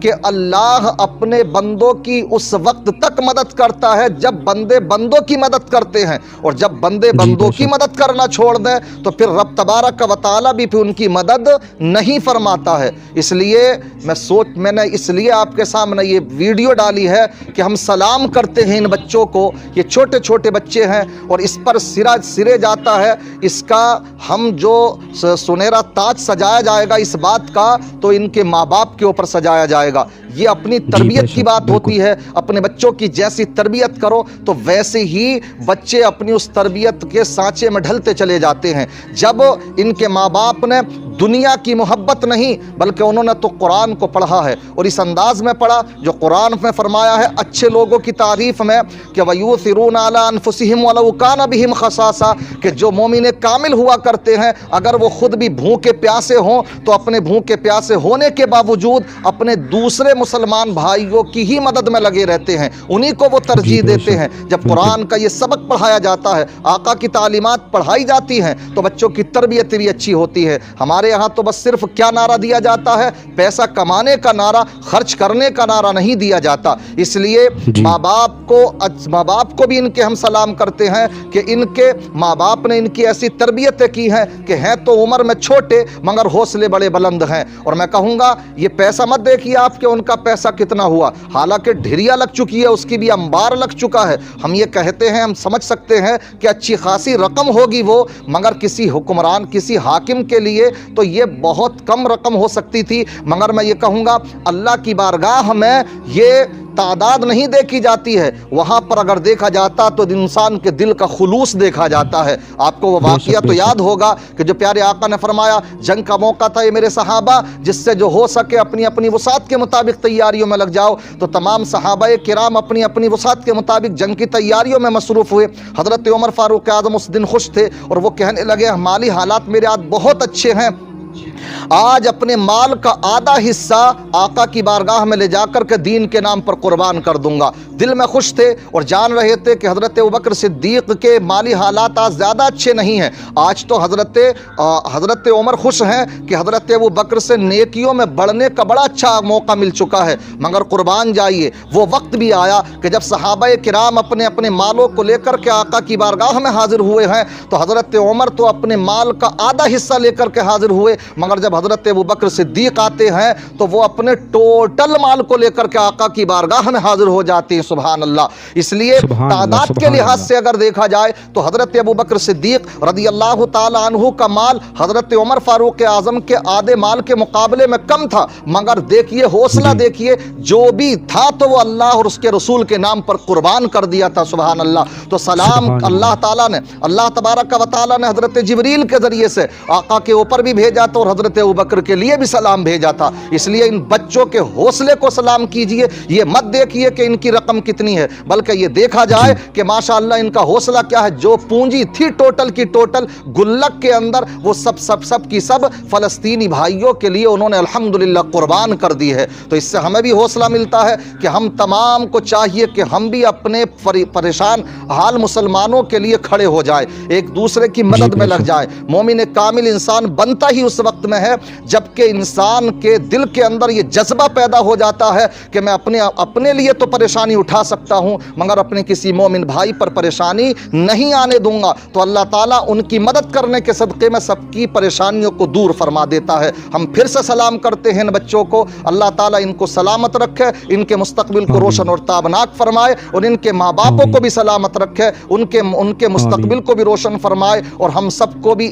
کہ اللہ اپنے بندوں کی اس وقت تک مدد کرتا ہے جب بندے بندوں کی مدد کرتے ہیں، اور جب بندے بندوں کی مدد کرنا چھوڑ دیں تو پھر رب تبارک و تعالیٰ بھی پھر ان کی مدد نہیں فرماتا ہے۔ اس لیے میں نے اس لیے آپ کے سامنے یہ ویڈیو ڈالی ہے کہ ہم سلام کرتے ہیں ان بچوں کو، یہ چھوٹے چھوٹے بچے ہیں اور اس پر سرے جاتا ہے، اس کا ہم جو سنہرا تاج سجایا جائے گا اس بات کا تو ان کے ماں باپ کے اوپر سجایا جائے گا۔ یہ اپنی تربیت کی بات ہوتی ہے، اپنے بچوں کی جیسی تربیت کرو تو ویسے ہی بچے اپنی اس تربیت کے سانچے میں ڈھلتے چلے جاتے ہیں۔ جب ان کے ماں باپ نے دنیا کی محبت نہیں بلکہ انہوں نے تو قرآن کو پڑھا ہے اور اس انداز میں پڑھا جو قرآن میں فرمایا ہے اچھے لوگوں کی تعریف میں کہ وَيُؤْثِرُونَ عَلَىٰ أَنفُسِهِمْ وَلَوْ كَانَ بِهِمْ خَصَاصَةٌ، کہ جو مومن کامل ہوا کرتے ہیں اگر وہ خود بھی بھوکے پیاسے ہوں تو اپنے بھوکے پیاسے ہونے کے باوجود اپنے دوسرے مسلمان بھائیوں کی ہی مدد میں لگے رہتے ہیں، انہی کو وہ ترجیح دیتے ہیں۔ جب قرآن کا یہ سبق پڑھایا جاتا ہے، آقا کی تعلیمات پڑھائی جاتی ہیں تو بچوں کی تربیت بھی اچھی ہوتی ہے۔ ہمارے یہاں تو بس صرف کیا نعرہ دیا جاتا ہے؟ پیسہ کمانے کا نعرہ، خرچ کرنے کا نعرہ نہیں دیا جاتا۔ اس لیے ماں باپ کو بھی ان کے ہم سلام کرتے ہیں کہ ان کے ماں باپ نے ان کی ایسی تربیتیں کی ہیں کہ ہیں تو عمر میں چھوٹے مگر حوصلے بڑے بلند ہیں۔ اور میں کہوں گا یہ پیسہ مت دیکھیے آپ کہ ان کا پیسہ کتنا ہوا، حالانکہ ڈھریا لگ چکی ہے، اس کی بھی انبار لگ چکا ہے۔ ہم یہ کہتے ہیں، ہم سمجھ سکتے ہیں کہ اچھی خاصی رقم ہوگی وہ، مگر کسی حکمران کسی حاکم کے لیے تو یہ بہت کم رقم ہو سکتی تھی۔ مگر میں یہ کہوں گا اللہ کی بارگاہ میں یہ تعداد نہیں دیکھی جاتی ہے، وہاں پر اگر دیکھا جاتا تو انسان کے دل کا خلوص دیکھا جاتا ہے۔ آپ کو وہ واقعہ تو یاد ہوگا کہ جو پیارے آقا نے فرمایا جنگ کا موقع تھا یہ میرے صحابہ جس سے جو ہو سکے اپنی اپنی وسعت کے مطابق تیاریوں میں لگ جاؤ، تو تمام صحابہ کرام اپنی اپنی وسعت کے مطابق جنگ کی تیاریوں میں مصروف ہوئے۔ حضرت عمر فاروق اعظم اس دن خوش تھے اور وہ کہنے لگے مالی حالات میرے آج بہت اچھے ہیں، آج اپنے مال کا آدھا حصہ آقا کی بارگاہ میں لے جا کر کے دین کے نام پر قربان کر دوں گا۔ دل میں خوش تھے اور جان رہے تھے کہ حضرت ابوبکر صدیق کے مالی حالات آج زیادہ اچھے نہیں ہیں۔ آج تو حضرت عمر خوش ہیں کہ حضرت ابوبکر سے نیکیوں میں بڑھنے کا بڑا اچھا موقع مل چکا ہے، مگر قربان جائیے وہ وقت بھی آیا کہ جب صحابہ کرام اپنے اپنے مالوں کو لے کر کے آقا کی بارگاہ میں حاضر ہوئے ہیں تو حضرت عمر تو اپنے مال کا آدھا حصہ لے کر کے حاضر ہوئے، مگر جب حضرت ابوبکر صدیق آتے ہیں تو وہ اپنے ٹوٹل مال کو لے کر کے آقا کی بارگاہ میں حاضر ہو جاتے ہیں۔ سبحان اللہ۔ اس لیے تعداد کے لحاظ سے اگر دیکھا جائے تو حضرت ابوبکر صدیق رضی اللہ تعالی عنہ کا مال حضرت عمر فاروق اعظم کے آدھے مال کے مقابلے میں کم تھا، مگر دیکھیے حوصلہ دیکھیے، جو بھی تھا تو وہ اللہ اور اس کے رسول کے نام پر قربان کر دیا تھا۔ سبحان اللہ۔ تو سلام اللہ تعالیٰ نے، اللہ تبارک و تعالیٰ نے حضرت جبریل کے ذریعے سے آقا کے اوپر بھی بھیجا تھا اور حضرت ابوبکر کے لیے بھی سلام بھیجا تھا۔ اس لیے ان بچوں کے حوصلے کو سلام کیجئے، یہ مت دیکھیے کہ ان کی رقم کتنی ہے، بلکہ یہ دیکھا جائے کہ ماشاءاللہ ان کا حوصلہ کیا ہے۔ جو پونجی تھی ٹوٹل کی ٹوٹل گلک کے اندر وہ سب کی سب فلسطینی بھائیوں کے لیے انہوں نے الحمدللہ قربان کر دی ہے۔ تو اس سے ہمیں بھی حوصلہ ملتا ہے کہ ہم تمام کو چاہیے کہ ہم بھی اپنے پریشان حال مسلمانوں کے لیے کھڑے ہو جائے، ایک دوسرے کی مدد میں لگ جائے۔ مومن کامل انسان بنتا ہی اس وقت میں ہے جبکہ انسان کے دل کے اندر یہ جذبہ پیدا ہو جاتا ہے کہ میں اپنے لیے تو پریشانی اٹھا سکتا ہوں مگر اپنے کسی مومن بھائی پر پریشانی نہیں آنے دوں گا، تو اللہ تعالیٰ ان کی مدد کرنے کے صدقے میں سب کی پریشانیوں کو دور فرما دیتا ہے۔ ہم پھر سے سلام کرتے ہیں ان بچوں کو، اللہ تعالیٰ ان کو سلامت رکھے، ان کے مستقبل کو روشن اور تابناک فرمائے، اور ان کے ماں باپوں کو بھی سلامت رکھے، ان کے مستقبل کو بھی روشن فرمائے، اور ہم سب کو بھی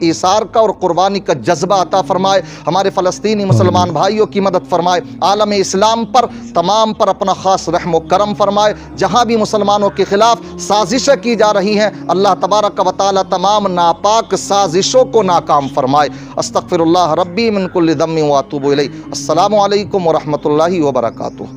ایثار کا اور قربانی کا جذبہ عطا فرمائے۔ ہمارے فلسطینی مسلمان بھائیوں کی مدد فرمائے، عالم اسلام پر تمام پر اپنا خاص رحم و کرم فرمائے۔ جہاں بھی مسلمانوں کے خلاف سازشیں کی جا رہی ہیں اللہ تبارک و تعالی تمام ناپاک سازشوں کو ناکام فرمائے۔ استغفر اللہ ربی من کل ذنب واتوب الیہ۔ السلام علیکم ورحمۃ اللہ وبرکاتہ۔